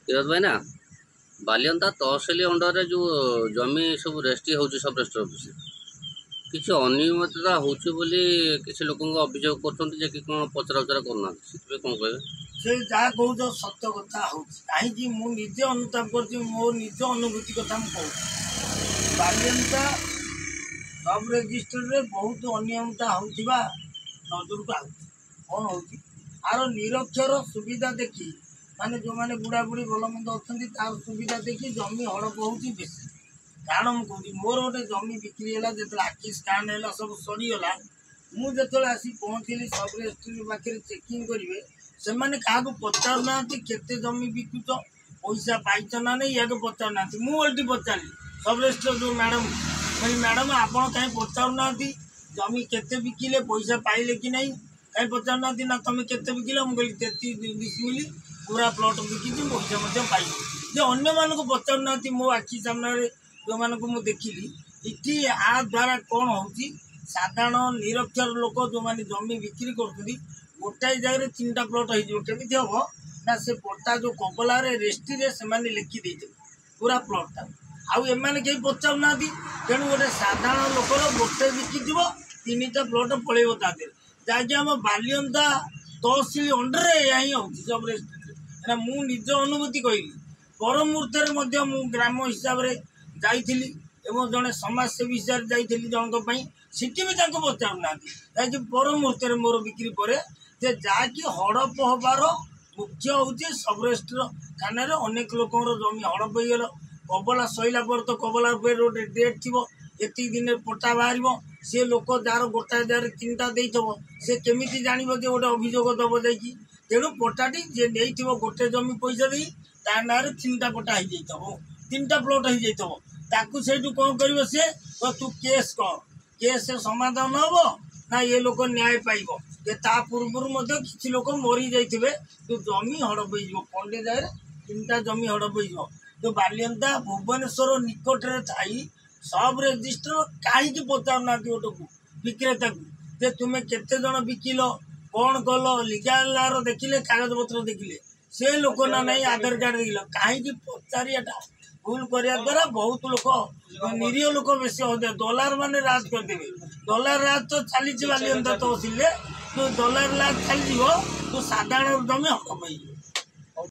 କ୍ଷୀରୋଦ ଭାଇ ନା ବାଲିଅନ୍ତା ତହସିଲ ଅଣ୍ଡରରେ ଯେଉଁ ଜମି ସବୁ ରେଷ୍ଟ୍ରି ହେଉଛି ସବ୍ ରେଜିଷ୍ଟ୍ରି ଅଫିସ୍ କିଛି ଅନିୟମିତତା ହେଉଛି ବୋଲି କିଛି ଲୋକଙ୍କ ଅଭିଯୋଗ କରୁଛନ୍ତି ଯେ କି କ'ଣ ପଚରା ଉଚରା କରୁନାହାନ୍ତି, ସେଥିପାଇଁ କ'ଣ କହିବେ? ସେ ଯାହା କହୁଛ ସତ୍ୟ କଥା ହେଉଛି, କାହିଁକି ମୁଁ ନିଜେ ଅନୁତାପ କରୁଛି, ମୋ ନିଜ ଅନୁଭୂତି କଥା ମୁଁ କହୁଛି। ବାଲିଅନ୍ତା ସବ୍ ରେଜିଷ୍ଟ୍ରିରେ ବହୁତ ଅନିୟମିତତା ହେଉଥିବା ନଜରକୁ ଆସୁଛି। କ'ଣ ହେଉଛି, ଆର ନିରକ୍ଷର ସୁବିଧା ଦେଖି, ମାନେ ଯେଉଁମାନେ ବୁଢ଼ାବୁଢ଼ୀ ଭଲମନ୍ଦ ଅଛନ୍ତି ତାର ସୁବିଧା ଦେଖି ଜମି ହଡ଼ପ ହେଉଛି ବେଶୀ। କାରଣ ମୁଁ କହୁଛି, ମୋର ଗୋଟେ ଜମି ବିକ୍ରି ହେଲା, ଯେତେବେଳେ ଆଖି ସ୍କାନ୍ ହେଲା ସବୁ ସରିଗଲା, ମୁଁ ଯେତେବେଳେ ଆସି ପହଞ୍ଚିଲି ସବ୍ ରେଜିଷ୍ଟ୍ରି ପାଖରେ ଚେକିଂ କରିବେ, ସେମାନେ କାହାକୁ ପଚାରୁନାହାନ୍ତି କେତେ ଜମି ବିକୁଛ, ପଇସା ପାଇଛ ନା ନାହିଁ, ୟାକୁ ପଚାରୁନାହାନ୍ତି। ମୁଁ ଓଲଟି ପଚାରିଲି ସବ୍ ରେଜିଷ୍ଟ୍ରି ଯେଉଁ ମ୍ୟାଡ଼ାମ୍, କହିଲି ମ୍ୟାଡ଼ାମ୍ ଆପଣ କାହିଁ ପଚାରୁନାହାନ୍ତି ଜମି କେତେ ବିକିଲେ, ପଇସା ପାଇଲେ କି ନାହିଁ, କାହିଁ ପଚାରୁନାହାନ୍ତି? ନା ତୁମେ କେତେ ବିକିଲ? ମୁଁ କହିଲି 33 ଡିସିମିଲ୍ ପୁରା ପ୍ଲଟ୍ ବିକିଛି, ପଇସା ମଧ୍ୟ ପାଇଛି। ଯେ ଅନ୍ୟମାନଙ୍କୁ ପଚାରୁନାହାନ୍ତି ମୋ ଆଖି ସାମ୍ନାରେ ଯେଉଁମାନଙ୍କୁ ମୁଁ ଦେଖିଲି। ଏଠି ଆ ଦ୍ୱାରା କ'ଣ ହେଉଛି, ସାଧାରଣ ନିରକ୍ଷର ଲୋକ ଯେଉଁମାନେ ଜମି ବିକ୍ରି କରୁଛନ୍ତି, ଗୋଟାଏ ଜାଗାରେ 3ଟା ପ୍ଲଟ୍ ହେଇଯିବ। କେମିତି ହେବ ନା, ସେ ପଟ୍ଟା ଯେଉଁ କବଲାରେ ରେଷ୍ଟ୍ରିରେ ସେମାନେ ଲେଖି ଦେଇଥିବେ ପୁରା ପ୍ଲଟ୍ଟା, ଆଉ ଏମାନେ କେହି ପଚାରୁନାହାନ୍ତି। ତେଣୁ ଗୋଟେ ସାଧାରଣ ଲୋକର ଗୋଟେ ବିକିଯିବ, 3ଟା ପ୍ଲଟ୍ ପଳେଇବ ତା ଦେହରେ, ଯାହାକି ଆମ ବାଲିଅନ୍ତା ତହସିଲ ଅଣ୍ଡରରେ ଏହା ହିଁ ହେଉଛି ସବ୍ ରେଜିଷ୍ଟ୍ରିରେ। ଏଇଟା ମୁଁ ନିଜ ଅନୁଭୂତି କହିଲି। ପର ମୁହୂର୍ତ୍ତରେ ମଧ୍ୟ ମୁଁ ଗ୍ରାମ ହିସାବରେ ଯାଇଥିଲି ଏବଂ ଜଣେ ସମାଜସେବୀ ହିସାବରେ ଯାଇଥିଲି ଜଣଙ୍କ ପାଇଁ, ସେଠି ବି ତାଙ୍କୁ ପଚାରୁନାହାନ୍ତି। କାହିଁକି ପର ମୁହୂର୍ତ୍ତରେ ମୋର ବିକ୍ରି ପରେ ଯେ ଯାହାକି ହଡ଼ପ ହେବାର ମୁଖ୍ୟ ହେଉଛି ସବ୍ ରେଜିଷ୍ଟ୍ରି ଥାନାରେ ଅନେକ ଲୋକଙ୍କର ଜମି ହଡ଼ପ ହେଇଗଲ। କବଲା ସରିଲା ପରେ ତ କବଲା ଉପରେ ଗୋଟେ ଡେଟ୍ ଥିବ, ଏତିକି ଦିନରେ ପଟ୍ଟା ବାହାରିବ। ସେ ଲୋକ ଯାହାର ଗୋଟାଏ ଜାଗାରେ 3ଟା ଦେଇଥିବ, ସେ କେମିତି ଜାଣିବ ଯେ ଗୋଟେ ଅଭିଯୋଗ ଦେବ ଯାଇକି? ତେଣୁ ପଟ୍ଟାଟି ଯିଏ ନେଇଥିବ ଗୋଟେ ଜମି ପଇସା ଦେଇ, ତା ନାଁରେ 3ଟା ପଟ୍ଟା ହେଇଯାଇଥିବ, 3ଟା ପ୍ଲଟ୍ ହେଇଯାଇଥିବ। ତାକୁ ସେଇଠୁ କ'ଣ କରିବ, ସିଏ ତୁ କେସ୍ କର, କେସ୍ ସମାଧାନ ହେବ ନା ଏ ଲୋକ ନ୍ୟାୟ ପାଇବ। ଯେ ତା ପୂର୍ବରୁ ମଧ୍ୟ କିଛି ଲୋକ ମରିଯାଇଥିବେ, ଯେଉଁ ଜମି ହଡ଼ପ ହେଇଯିବ, ଖଣ୍ଡେ ଜାଗାରେ 3ଟା ଜମି ହଡ଼ପ ହେଇଯିବ। ଯେଉଁ ବାଲିଅନ୍ତା ଭୁବନେଶ୍ୱର ନିକଟରେ ଥାଇ ସବ୍ ରେଜିଷ୍ଟ୍ରି କାହିଁକି ପଚାରୁନାହାନ୍ତି ଗୋଟକୁ ବିକ୍ରେତାକୁ ଯେ ତୁମେ କେତେ ଜଣ ବିକିଲ, କ'ଣ କଲ, ଲିଗାଲାର ଦେଖିଲେ, କାଗଜପତ୍ର ଦେଖିଲେ, ସେ ଲୋକ ନା ନାହିଁ ଆଧାର କାର୍ଡ଼ ଦେଖିଲ, କାହିଁକି ପଚାରିବାଟା ଭୁଲ କରିବା ଦ୍ୱାରା ବହୁତ ଲୋକ, ନିରୀହ ଲୋକ ବେଶୀ ହଉଥିବେ। ଦଲାର ମାନେ ରାଜ କରିଦେବେ। ଦଲାର ରାଜ ତ ଚାଲିଛି ବାଲିଅନ୍ତା ତହସିଲରେ। ଯେଉଁ ଦଲାର ରାଜ ଚାଲିଯିବ, ଯେଉଁ ସାଧାରଣ ଜମି ହଡ଼ପ ହେଇଯିବ।